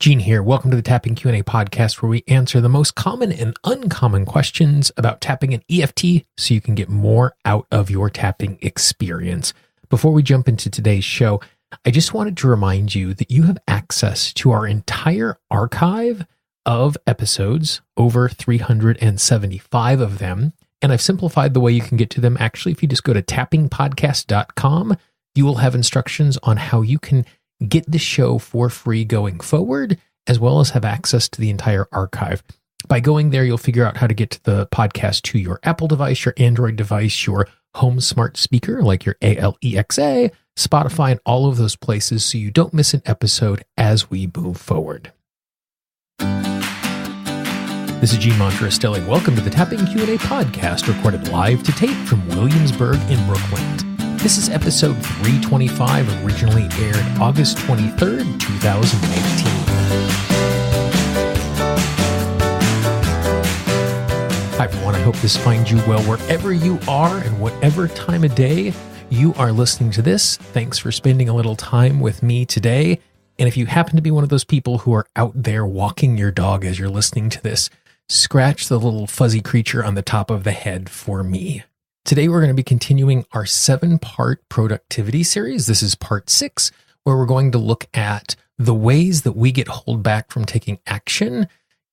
Gene here. Welcome to the Tapping Q&A podcast, where we answer the most common and uncommon questions about tapping and EFT so you can get more out of your tapping experience. Before we jump into today's show, I just wanted to remind you that you have access to our entire archive of episodes, over 375 of them, and I've simplified the way you can get to them. Actually, if you just go to tappingpodcast.com, you will have instructions on how you can get the show for free going forward, as well as have access to the entire archive. By going there, you'll figure out how to get to the podcast to your Apple device, your Android device, your home smart speaker, like your Alexa, Spotify, and all of those places, so you don't miss an episode as we move forward. This is Gene Monterastelli. Welcome to the Tapping Q&A podcast, recorded live to tape from Williamsburg in Brooklyn. This is episode 325, originally aired August 23rd, 2018. Hi everyone, I hope this finds you well wherever you are and whatever time of day you are listening to this. Thanks for spending a little time with me today. And if you happen to be one of those people who are out there walking your dog as you're listening to this, scratch the little fuzzy creature on the top of the head for me. Today, we're going to be continuing our 7-part productivity series. This is part 6, where we're going to look at the ways that we get held back from taking action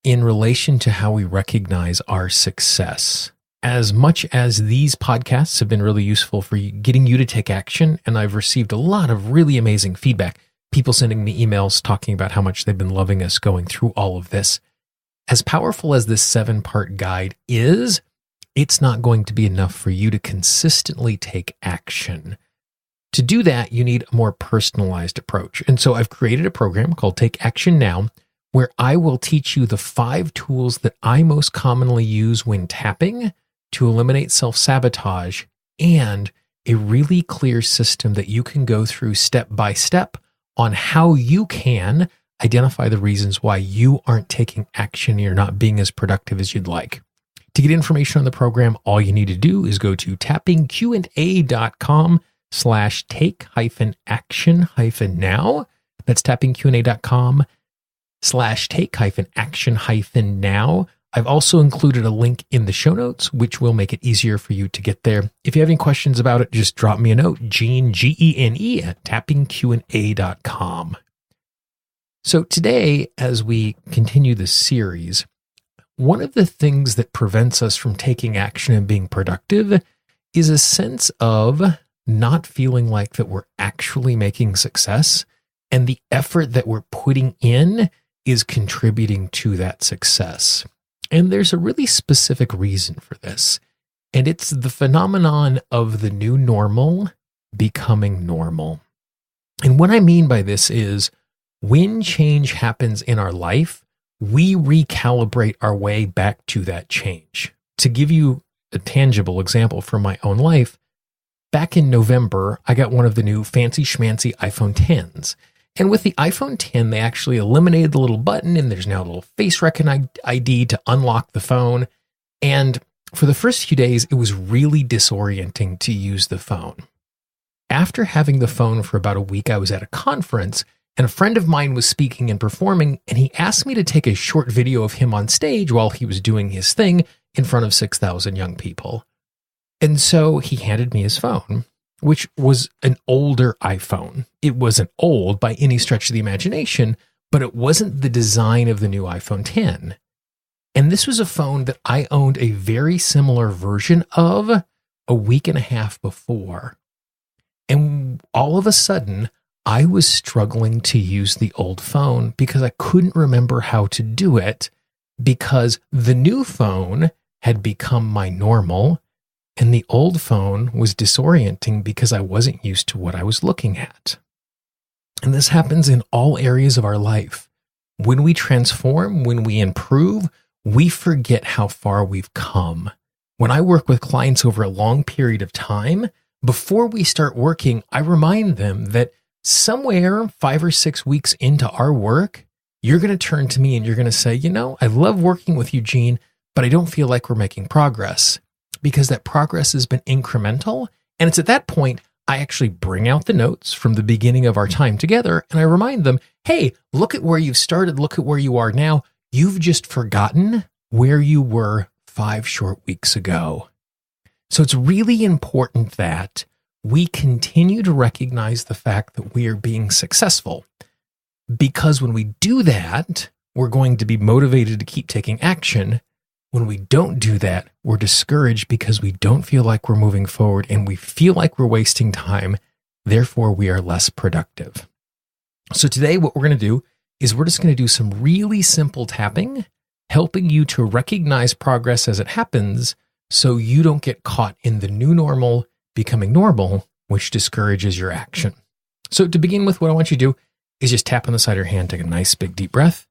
in relation to how we recognize our success. As much as these podcasts have been really useful for getting you to take action, and I've received a lot of really amazing feedback, people sending me emails talking about how much they've been loving us going through all of this. As powerful as this 7-part guide is, it's not going to be enough for you to consistently take action. To do that, you need a more personalized approach. And so I've created a program called Take Action Now, where I will teach you the 5 tools that I most commonly use when tapping to eliminate self-sabotage, and a really clear system that you can go through step by step on how you can identify the reasons why you aren't taking action and you're not being as productive as you'd like. To get information on the program, all you need to do is go to tappingqa.com/take-action-now. That's tappingqa.com/take-action-now. I've also included a link in the show notes, which will make it easier for you to get there. If you have any questions about it, just drop me a note, Gene, Gene, at tappingqa.com. So today, as we continue this series, one of the things that prevents us from taking action and being productive is a sense of not feeling like that we're actually making success, and the effort that we're putting in is contributing to that success. And there's a really specific reason for this, and it's the phenomenon of the new normal becoming normal. And what I mean by this is, when change happens in our life, we recalibrate our way back to that change. To give you a tangible example from my own life, back in November, I got one of the new fancy schmancy iPhone Xs. And with the iPhone X, they actually eliminated the little button, and there's now a little face recognition ID to unlock the phone. And for the first few days, it was really disorienting to use the phone. After having the phone for about a week, I was at a conference, and a friend of mine was speaking and performing, and he asked me to take a short video of him on stage while he was doing his thing in front of 6,000 young people. And so he handed me his phone, which was an older iPhone. It wasn't old by any stretch of the imagination, but it wasn't the design of the new iPhone X. And this was a phone that I owned a very similar version of a week and a half before. And all of a sudden, I was struggling to use the old phone because I couldn't remember how to do it, because the new phone had become my normal and the old phone was disorienting because I wasn't used to what I was looking at. And this happens in all areas of our life. When we transform, when we improve, we forget how far we've come. When I work with clients over a long period of time, before we start working, I remind them that somewhere 5 or 6 weeks into our work, you're going to turn to me and you're going to say, I love working with you, Gene, but I don't feel like we're making progress, because that progress has been incremental. And it's at that point I actually bring out the notes from the beginning of our time together and I remind them, hey, look at where you've started. Look at where you are now. You've just forgotten where you were 5 short weeks ago. So it's really important that we continue to recognize the fact that we are being successful, because when we do that, we're going to be motivated to keep taking action. When we don't do that, we're discouraged because we don't feel like we're moving forward and we feel like we're wasting time. Therefore, we are less productive. So today, what we're going to do is we're just going to do some really simple tapping, helping you to recognize progress as it happens so you don't get caught in the new normal becoming normal, which discourages your action. So to begin with, what I want you to do is just tap on the side of your hand, take a nice big deep breath,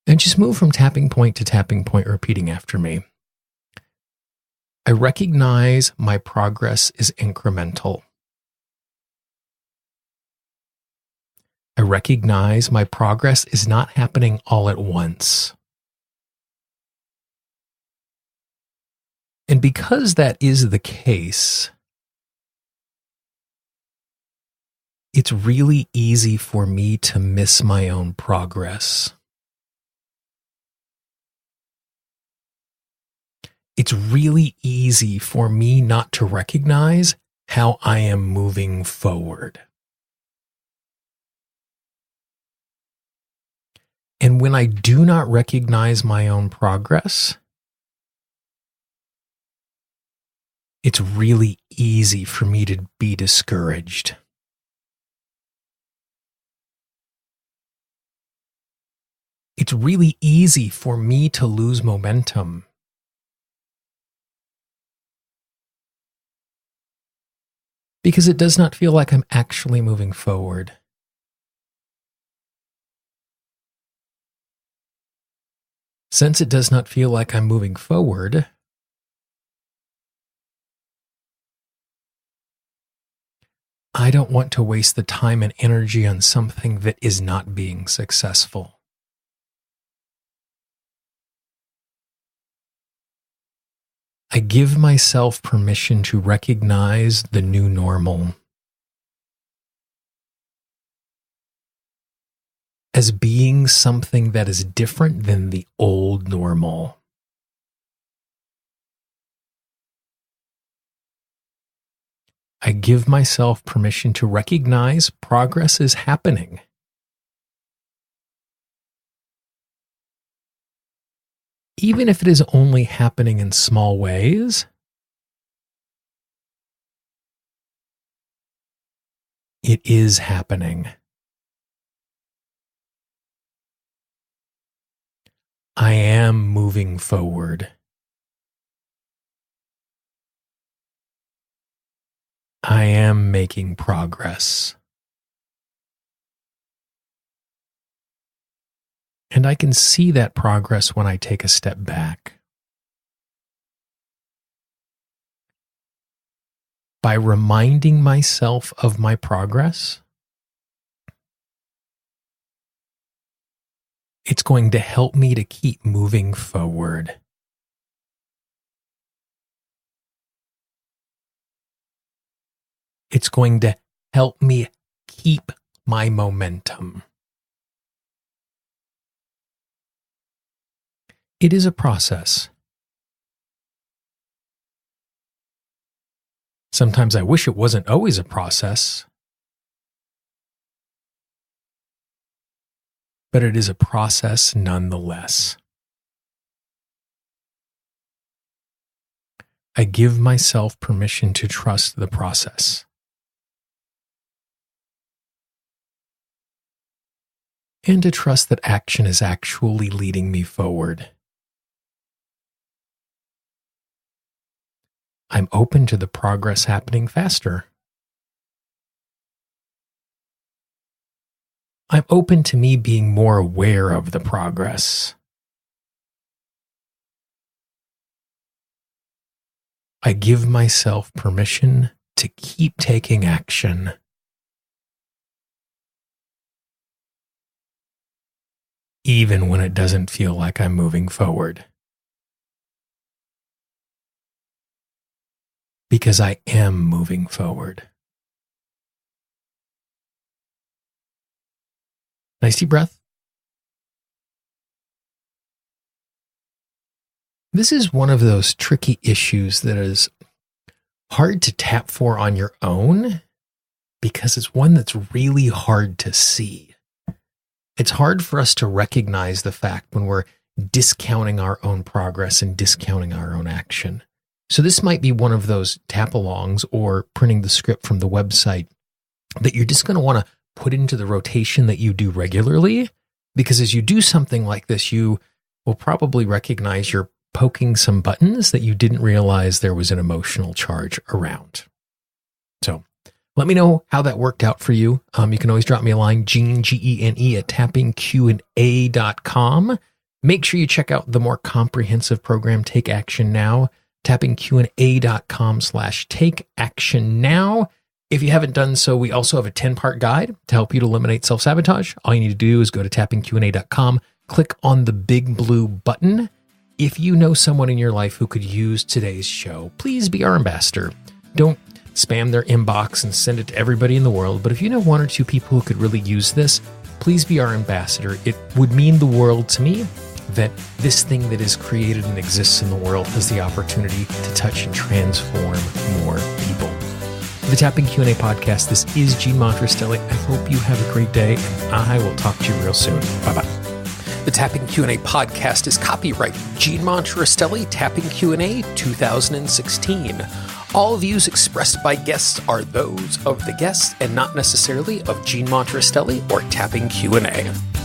and just move from tapping point to tapping point, repeating after me. I recognize my progress is incremental. I recognize my progress is not happening all at once. And because that is the case, it's really easy for me to miss my own progress. It's really easy for me not to recognize how I am moving forward. And when I do not recognize my own progress, it's really easy for me to be discouraged. It's really easy for me to lose momentum. Because it does not feel like I'm actually moving forward. Since it does not feel like I'm moving forward, I don't want to waste the time and energy on something that is not being successful. I give myself permission to recognize the new normal as being something that is different than the old normal. I give myself permission to recognize progress is happening. Even if it is only happening in small ways, it is happening. I am moving forward. I am making progress. And I can see that progress when I take a step back. By reminding myself of my progress, it's going to help me to keep moving forward. It's going to help me keep my momentum. It is a process. Sometimes I wish it wasn't always a process, but it is a process nonetheless. I give myself permission to trust the process. And to trust that action is actually leading me forward. I'm open to the progress happening faster. I'm open to me being more aware of the progress. I give myself permission to keep taking action. Even when it doesn't feel like I'm moving forward. because I am moving forward. Nice deep breath. This is one of those tricky issues that is hard to tap for on your own because it's one that's really hard to see. It's hard for us to recognize the fact when we're discounting our own progress and discounting our own action. So this might be one of those tap-alongs or printing the script from the website that you're just going to want to put into the rotation that you do regularly, because as you do something like this, you will probably recognize you're poking some buttons that you didn't realize there was an emotional charge around. So let me know how that worked out for you. You can always drop me a line, Gene, Gene, at tappingqa.com. Make sure you check out the more comprehensive program, Take Action Now, tappingqa.com/take action now. If you haven't done so, we also have a 10-part guide to help you to eliminate self-sabotage. All you need to do is go to tappingqa.com, click on the big blue button. If you know someone in your life who could use today's show, please be our ambassador. Don't spam their inbox and send it to everybody in the world. But if you know one or two people who could really use this, please be our ambassador. It would mean the world to me that this thing that is created and exists in the world has the opportunity to touch and transform more people. The Tapping Q&A podcast, this is Gene Monterastelli. I hope you have a great day, and I will talk to you real soon. Bye-bye. The Tapping Q&A podcast is copyright Gene Monterastelli, Tapping Q&A 2016. All views expressed by guests are those of the guests and not necessarily of Gene Monterastelli or Tapping Q&A.